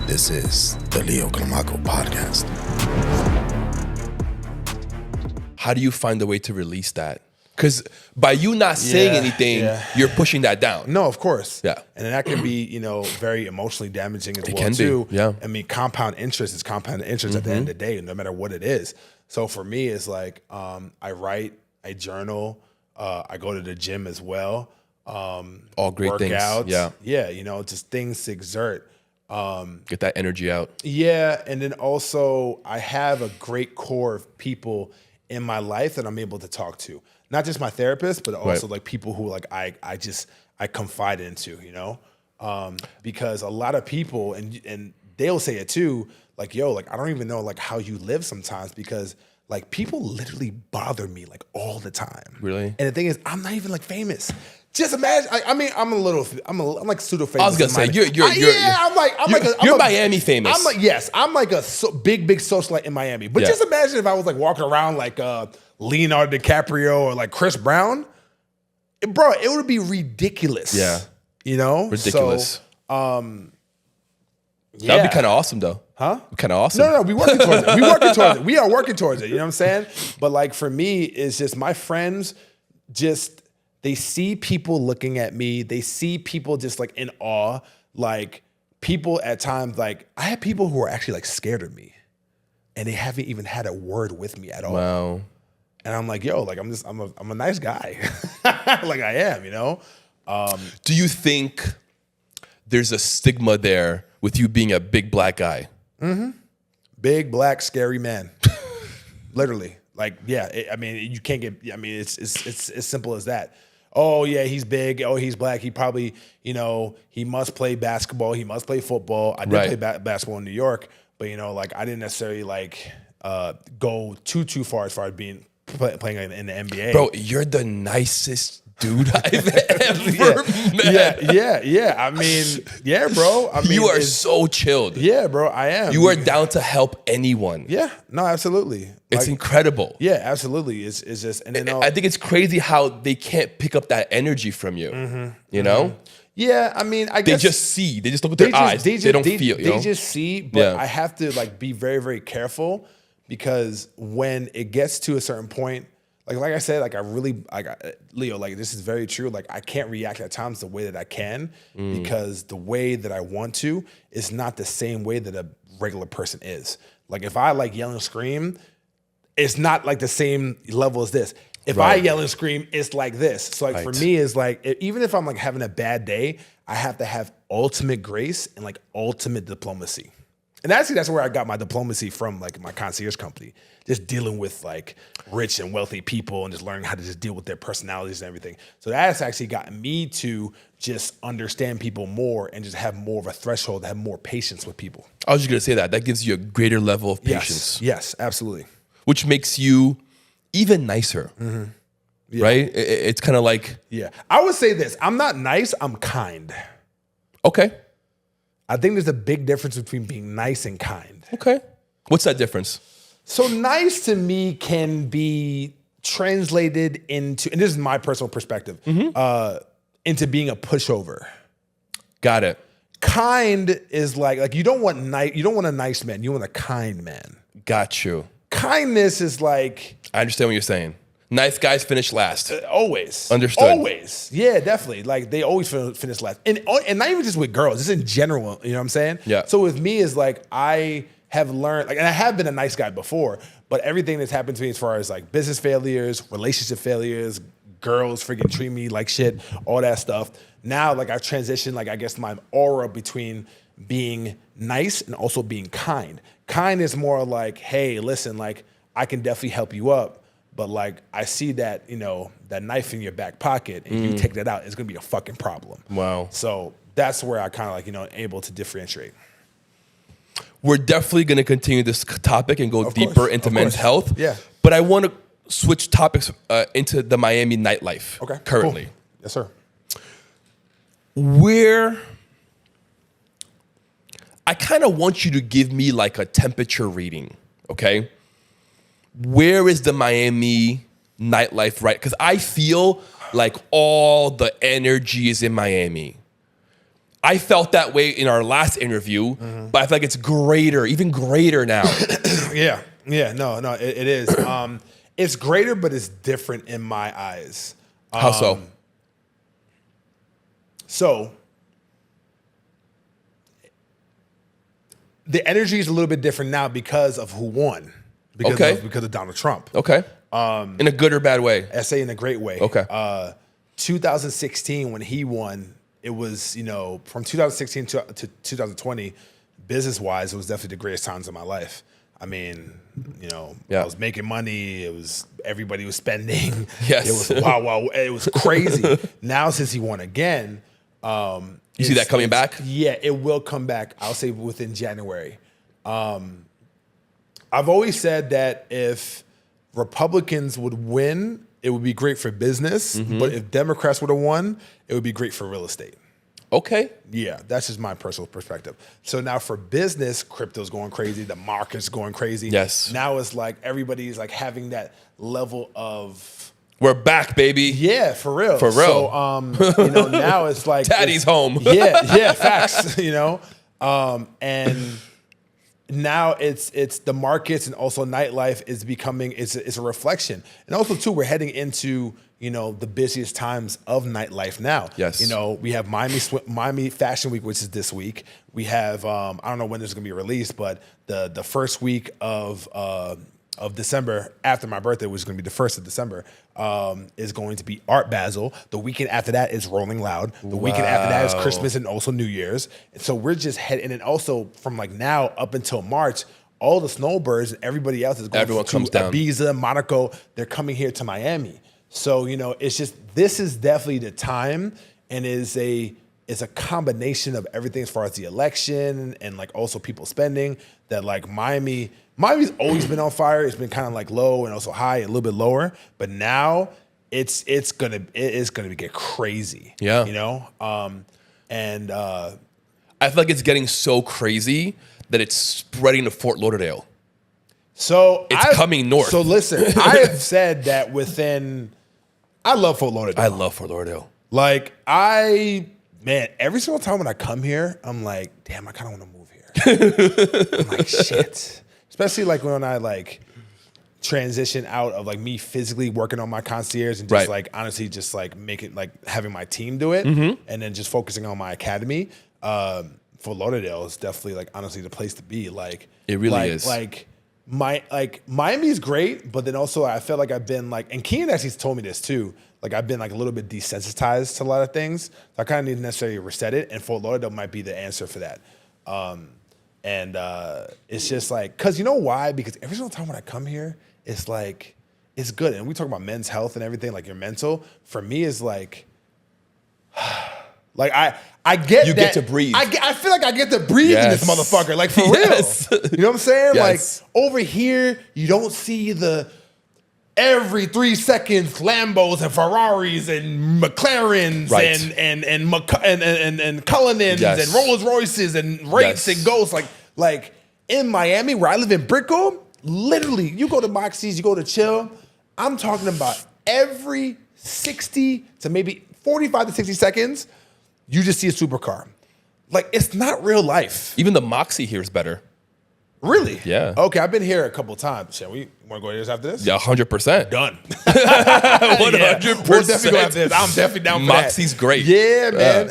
This is the Leo Climaco podcast. How do you find a way to release that? Because by you not saying anything, you're pushing that down. No, of course. Yeah. And then that can be, very emotionally damaging as well, can be, too. yeah. I mean, compound interest is compound interest at the end of the day, no matter what it is. So for me, it's like I write, I journal, I go to the gym as well. All great workouts, things. Yeah. Yeah, just things to exert. Get that energy out. Yeah, and then also I have a great core of people in my life that I'm able to talk to. Not just my therapist, but also like people who like I confide into, because a lot of people and they'll say it too, like, yo, like I don't even know like how you live sometimes because like people literally bother me like all the time. Really? And the thing is, I'm not even like famous. Just imagine. I'm like pseudo famous. I was gonna say you're Miami famous. I'm like a big socialite in Miami. But just imagine if I was like walking around like Leonardo DiCaprio or like Chris Brown, bro. It would be ridiculous. Yeah, ridiculous. So, that'd be kind of awesome though. Huh? Kind of awesome. No, we working towards it. We are working towards it. You know what I'm saying? But like for me, it's just my friends just. They see people looking at me. They see people just like in awe. Like people at times, like I have people who are actually like scared of me and they haven't even had a word with me at all. Wow. And I'm like, yo, like I'm a nice guy. Like I am, Do you think there's a stigma there with you being a big black guy? Mm-hmm. Big, black, scary man. Literally. Like, yeah, you can't get, it's as simple as that. Oh, yeah, he's big. Oh, he's black. He probably, he must play basketball. He must play football. I did play basketball in New York, but, like, I didn't necessarily, like, go too far as far as playing in the NBA. Bro, you're the nicest dude I've ever met. Yeah. I mean, yeah, bro. I mean, you are so chilled. Yeah, bro, I am. You are down to help anyone. Yeah, no, absolutely. It's incredible. Yeah, absolutely. It's just, and then I think it's crazy how they can't pick up that energy from you. You know? Yeah, I mean, I guess they just look with their eyes. They don't feel. They just see, but I have to like be very, very careful because when it gets to a certain point, like I said, like Leo, like this is very true. Like I can't react at times the way that I can because the way that I want to is not the same way that a regular person is. Like if I like yell and scream, it's not like the same level as this. If I yell and scream, it's like this. So like for me, it's like even if I'm like having a bad day, I have to have ultimate grace and like ultimate diplomacy. And actually, that's where I got my diplomacy from, like my concierge company. Just dealing with like rich and wealthy people and just learning how to just deal with their personalities and everything. So that's actually gotten me to just understand people more and just have more of a threshold, have more patience with people. I was just gonna say that. That gives you a greater level of patience. Yes, absolutely. Which makes you even nicer. Yeah. Right? It's kind of like... Yeah. I would say this. I'm not nice, I'm kind. Okay. I think there's a big difference between being nice and kind. Okay. What's that difference? So nice to me can be translated into, and this is my personal perspective, into being a pushover. Got it. Kind is like you don't want a nice man, you want a kind man. Got you. Kindness is like... I understand what you're saying. Nice guys finish last. Always. Understood. Always. Yeah, definitely. Like they always finish last. And not even just with girls, just in general, you know what I'm saying? Yeah. So with me is like I have learned, like, and I have been a nice guy before, but everything that's happened to me as far as like business failures, relationship failures, girls freaking treat me like shit, all that stuff. Now, like I've transitioned, like I guess my aura between being nice and also being kind. Kind is more like, hey, listen, like I can definitely help you up, but like I see that, that knife in your back pocket and you take that out, it's gonna be a fucking problem. Wow. So that's where I kind of like, able to differentiate. We're definitely gonna continue this topic and go deeper into men's health. Yeah. But I want to switch topics into the Miami nightlife. Okay. Currently. Cool. Yes, sir. I kind of want you to give me like a temperature reading, okay? Where is the Miami nightlife right? Because I feel like all the energy is in Miami. I felt that way in our last interview, but I feel like it's greater, even greater now. Yeah. No, it is. It's greater, but it's different in my eyes. How so? So the energy is a little bit different now because of who won. Because of Donald Trump. Okay. In a good or bad way? I say in a great way. Okay. 2016 when he won, it was, from 2016 to 2020, business-wise, it was definitely the greatest times of my life. I mean, I was making money. Everybody was spending. Yes. It was wow. It was crazy. Now, since he won again, you see that coming back? Yeah, it will come back. I'll say within January. I've always said that if Republicans would win, it would be great for business. But if Democrats would have won, it would be great for real estate. Okay. Yeah, that's just my personal perspective. So now for business, crypto's going crazy, the market's going crazy. Yes. Now it's like everybody's like having that level of we're back, baby. Yeah, for real. For real. So now it's like Daddy's home. Yeah, facts. And now it's the markets and also nightlife is becoming it's a reflection. And also too, we're heading into the busiest times of nightlife now. Yes. We have Miami Fashion Week, which is this week. We have I don't know when this is gonna be released, but the first week of December after my birthday, which is gonna be the 1st of December, is going to be Art Basel. The weekend after that is Rolling Loud. The weekend after that is Christmas and also New Year's. And so we're just heading, and then also from like now up until March, all the snowbirds and everybody else is going to Ibiza, Monaco. They're coming here to Miami. So, it's just, this is definitely the time, and it's a combination of everything as far as the election and like also people spending that like Miami's always been on fire. It's been kind of like low and also high, a little bit lower, but now it is gonna get crazy. Yeah. And I feel like it's getting so crazy that it's spreading to Fort Lauderdale. So it's coming north. So listen, I have said that I love Fort Lauderdale. I love Fort Lauderdale. Like every single time when I come here, I'm like, damn, I kind of want to move here. I'm like, shit. Especially like when I like transition out of like me physically working on my concierge and just like honestly just like having my team do it and then just focusing on my academy. Fort Lauderdale is definitely like honestly the place to be. Like it really is. Miami is great, but then also I feel like I've been like, and Keenan actually told me this too. Like I've been like a little bit desensitized to a lot of things. So I kind of need to necessarily reset it, and Fort Lauderdale might be the answer for that. And it's just like, cause you know why? Because every single time when I come here, it's like, it's good. And we talk about men's health and everything, like your mental. For me, is like, like I get you that, get to breathe. I feel like I get to breathe in this motherfucker, like for real. You know what I'm saying? Yes. Like over here, you don't see every 3 seconds Lambos and Ferraris and McLarens and Cullinans and Rolls Royces and Wraiths and Ghosts. Like in Miami, where I live in Brickell, literally, you go to Moxie's, you go to Chill. I'm talking about every 60 to maybe 45 to 60 seconds, you just see a supercar. Like, it's not real life. Even the Moxie here is better. Really? Yeah. Okay, I've been here a couple times. Shall we want to go here after this? Yeah, 100%. Done. 100%. We'll definitely go after this. I'm definitely down for that. Moxie's great. Yeah, man.